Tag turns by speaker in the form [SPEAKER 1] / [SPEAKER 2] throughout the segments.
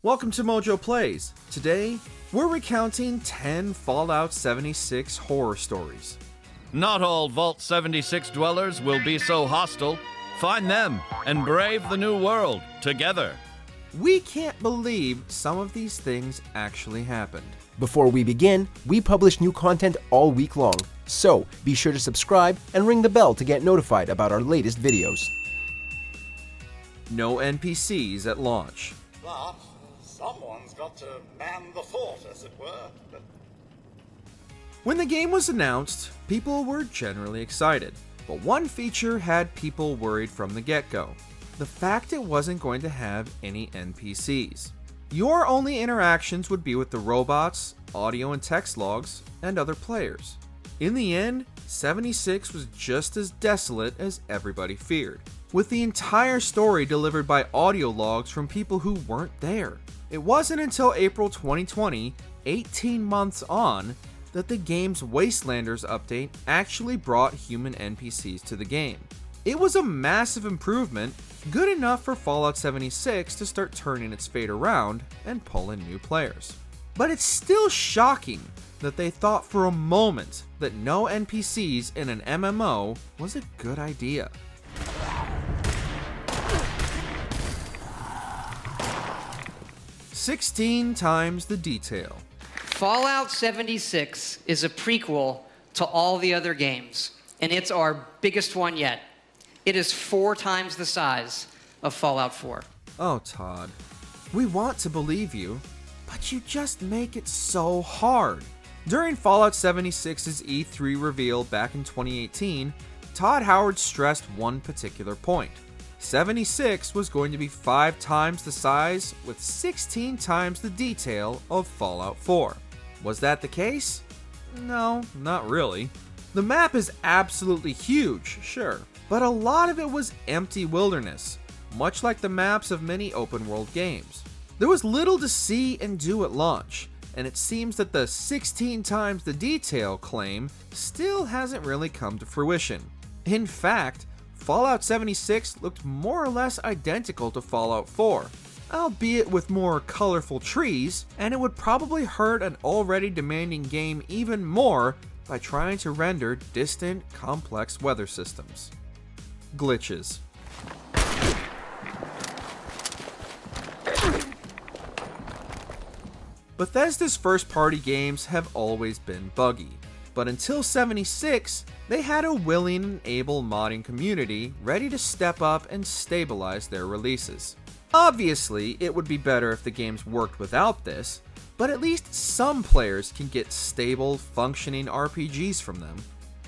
[SPEAKER 1] Welcome to MojoPlays. Today, we're recounting 10 Fallout 76 horror stories.
[SPEAKER 2] Not all Vault 76 dwellers will be so hostile. Find them and brave the new world together.
[SPEAKER 1] We can't believe some of these things actually happened.
[SPEAKER 3] Before we begin, we publish new content all week long, so be sure to subscribe and ring the bell to get notified about our latest videos.
[SPEAKER 1] No NPCs at launch.
[SPEAKER 4] But someone's got to man the fort, as it were.
[SPEAKER 1] When the game was announced, people were generally excited, but one feature had people worried from the get-go. The fact it wasn't going to have any NPCs. Your only interactions would be with the robots, audio and text logs, and other players. In the end, 76 was just as desolate as everybody feared, with the entire story delivered by audio logs from people who weren't there. It wasn't until April 2020, 18 months on, that the game's Wastelanders update actually brought human NPCs to the game. It was a massive improvement, good enough for Fallout 76 to start turning its fate around and pull in new players. But it's still shocking that they thought for a moment that no NPCs in an MMO was a good idea. "16 times the detail."
[SPEAKER 5] Fallout 76 is a prequel to all the other games, and it's our biggest one yet. It is 4 times the size of Fallout 4.
[SPEAKER 1] Oh, Todd, we want to believe you, but you just make it so hard. During Fallout 76's E3 reveal back in 2018, Todd Howard stressed one particular point. 76 was going to be 5 times the size with 16 times the detail of Fallout 4. Was that the case? No, not really. The map is absolutely huge, sure, but a lot of it was empty wilderness, much like the maps of many open-world games. There was little to see and do at launch, and it seems that the 16 times the detail claim still hasn't really come to fruition. In fact, Fallout 76 looked more or less identical to Fallout 4, albeit with more colorful trees, and it would probably hurt an already demanding game even more by trying to render distant, complex weather systems. Glitches. Bethesda's first-party games have always been buggy, but until 76, they had a willing and able modding community ready to step up and stabilize their releases. Obviously, it would be better if the games worked without this, but at least some players can get stable, functioning RPGs from them.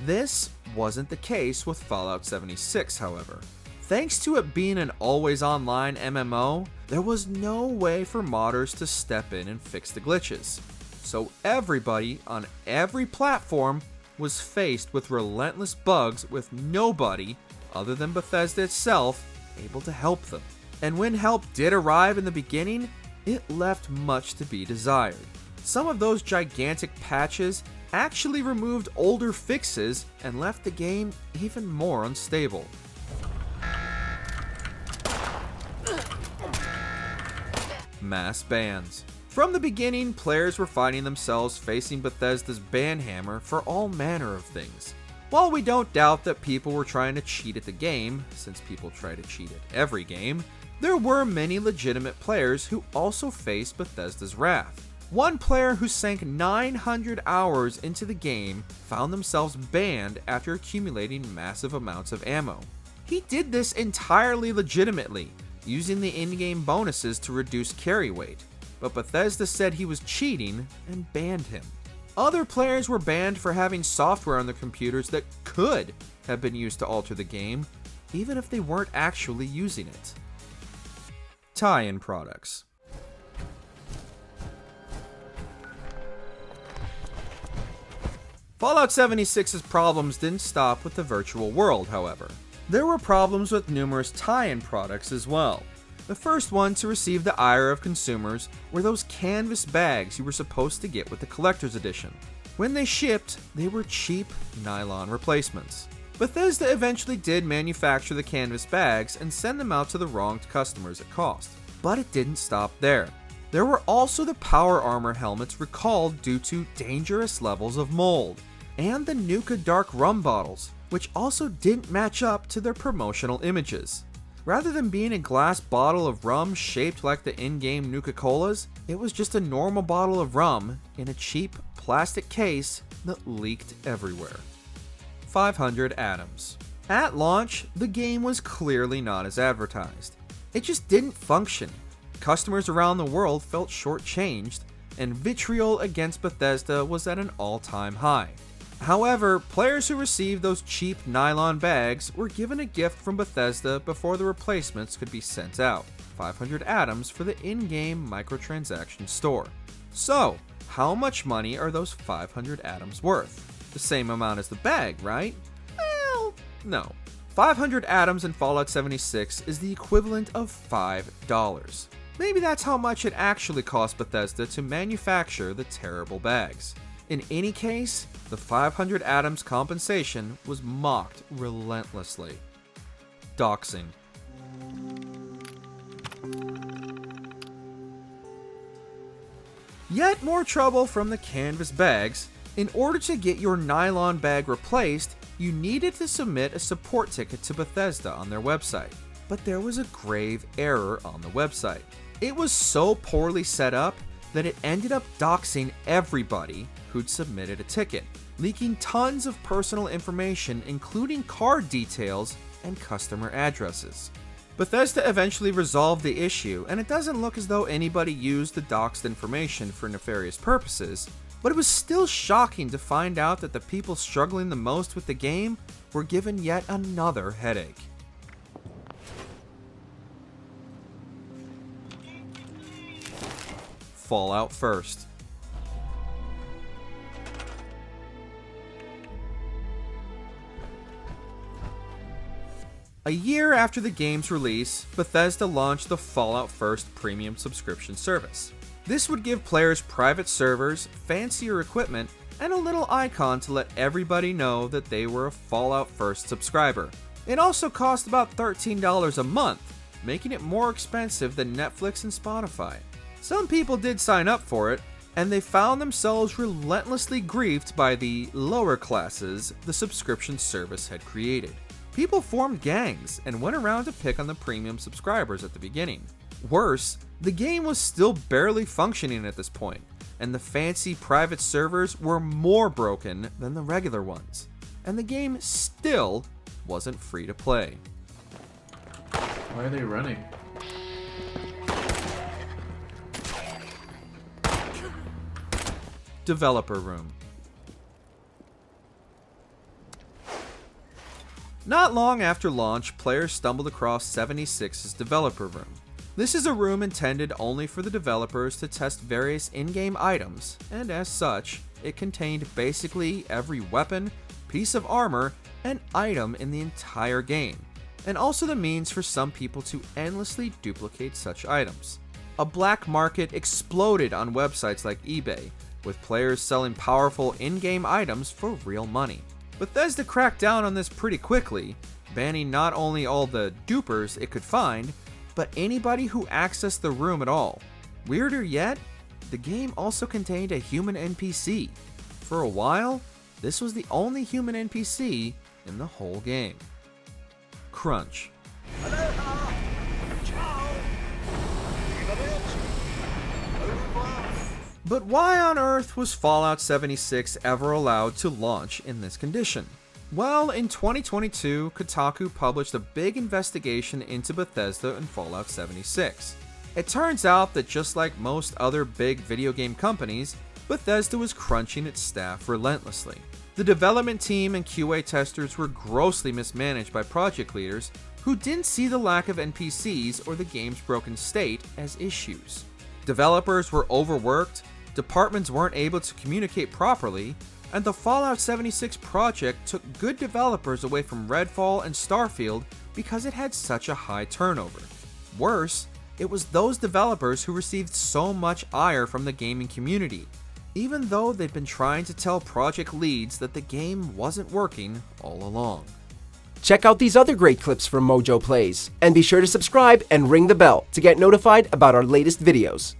[SPEAKER 1] This wasn't the case with Fallout 76, however. Thanks to it being an always-online MMO, there was no way for modders to step in and fix the glitches. So everybody on every platform was faced with relentless bugs with nobody, other than Bethesda itself, able to help them. And when help did arrive in the beginning, it left much to be desired. Some of those gigantic patches actually removed older fixes and left the game even more unstable. Mass bans. From the beginning, players were finding themselves facing Bethesda's ban hammer for all manner of things. While we don't doubt that people were trying to cheat at the game, since people try to cheat at every game, there were many legitimate players who also faced Bethesda's wrath. One player who sank 900 hours into the game found themselves banned after accumulating massive amounts of ammo. He did this entirely legitimately, using the in-game bonuses to reduce carry weight, but Bethesda said he was cheating and banned him. Other players were banned for having software on their computers that could have been used to alter the game, even if they weren't actually using it. Tie-in products. Fallout 76's problems didn't stop with the virtual world, however. There were problems with numerous tie-in products as well. The first one to receive the ire of consumers were those canvas bags you were supposed to get with the collector's edition. When they shipped, they were cheap nylon replacements. Bethesda eventually did manufacture the canvas bags and send them out to the wronged customers at cost. But it didn't stop there. There were also the power armor helmets recalled due to dangerous levels of mold, and the Nuka Dark rum bottles, which also didn't match up to their promotional images. Rather than being a glass bottle of rum shaped like the in-game Nuka-Colas, it was just a normal bottle of rum in a cheap plastic case that leaked everywhere. 500 Atoms. At launch, the game was clearly not as advertised. It just didn't function. Customers around the world felt shortchanged, and vitriol against Bethesda was at an all-time high. However, players who received those cheap nylon bags were given a gift from Bethesda before the replacements could be sent out, 500 atoms for the in-game microtransaction store. So, how much money are those 500 atoms worth? The same amount as the bag, right? Well, no. 500 atoms in Fallout 76 is the equivalent of $5. Maybe that's how much it actually cost Bethesda to manufacture the terrible bags. In any case, the 500 atoms compensation was mocked relentlessly. Doxing. Yet more trouble from the canvas bags. In order to get your nylon bag replaced, you needed to submit a support ticket to Bethesda on their website. But there was a grave error on the website. It was so poorly set up that it ended up doxing everybody who'd submitted a ticket, leaking tons of personal information including card details and customer addresses. Bethesda eventually resolved the issue, and it doesn't look as though anybody used the doxed information for nefarious purposes, but it was still shocking to find out that the people struggling the most with the game were given yet another headache. Fallout First. A year after the game's release, Bethesda launched the Fallout First premium subscription service. This would give players private servers, fancier equipment, and a little icon to let everybody know that they were a Fallout First subscriber. It also cost about $13 a month, making it more expensive than Netflix and Spotify. Some people did sign up for it, and they found themselves relentlessly griefed by the lower classes the subscription service had created. People formed gangs and went around to pick on the premium subscribers at the beginning. Worse, the game was still barely functioning at this point, and the fancy private servers were more broken than the regular ones, and the game still wasn't free to play.
[SPEAKER 6] Why are they running?
[SPEAKER 1] Developer Room. Not long after launch, players stumbled across 76's Developer Room. This is a room intended only for the developers to test various in-game items, and as such, it contained basically every weapon, piece of armor, and item in the entire game, and also the means for some people to endlessly duplicate such items. A black market exploded on websites like eBay, with players selling powerful in-game items for real money. Bethesda cracked down on this pretty quickly, banning not only all the dupers it could find, but anybody who accessed the room at all. Weirder yet, the game also contained a human NPC. For a while, this was the only human NPC in the whole game. Crunch. But why on earth was Fallout 76 ever allowed to launch in this condition? Well, in 2022, Kotaku published a big investigation into Bethesda and Fallout 76. It turns out that just like most other big video game companies, Bethesda was crunching its staff relentlessly. The development team and QA testers were grossly mismanaged by project leaders who didn't see the lack of NPCs or the game's broken state as issues. Developers were overworked, departments weren't able to communicate properly, and the Fallout 76 project took good developers away from Redfall and Starfield because it had such a high turnover. Worse, it was those developers who received so much ire from the gaming community, even though they'd been trying to tell project leads that the game wasn't working all along.
[SPEAKER 3] Check out these other great clips from MojoPlays, and be sure to subscribe and ring the bell to get notified about our latest videos.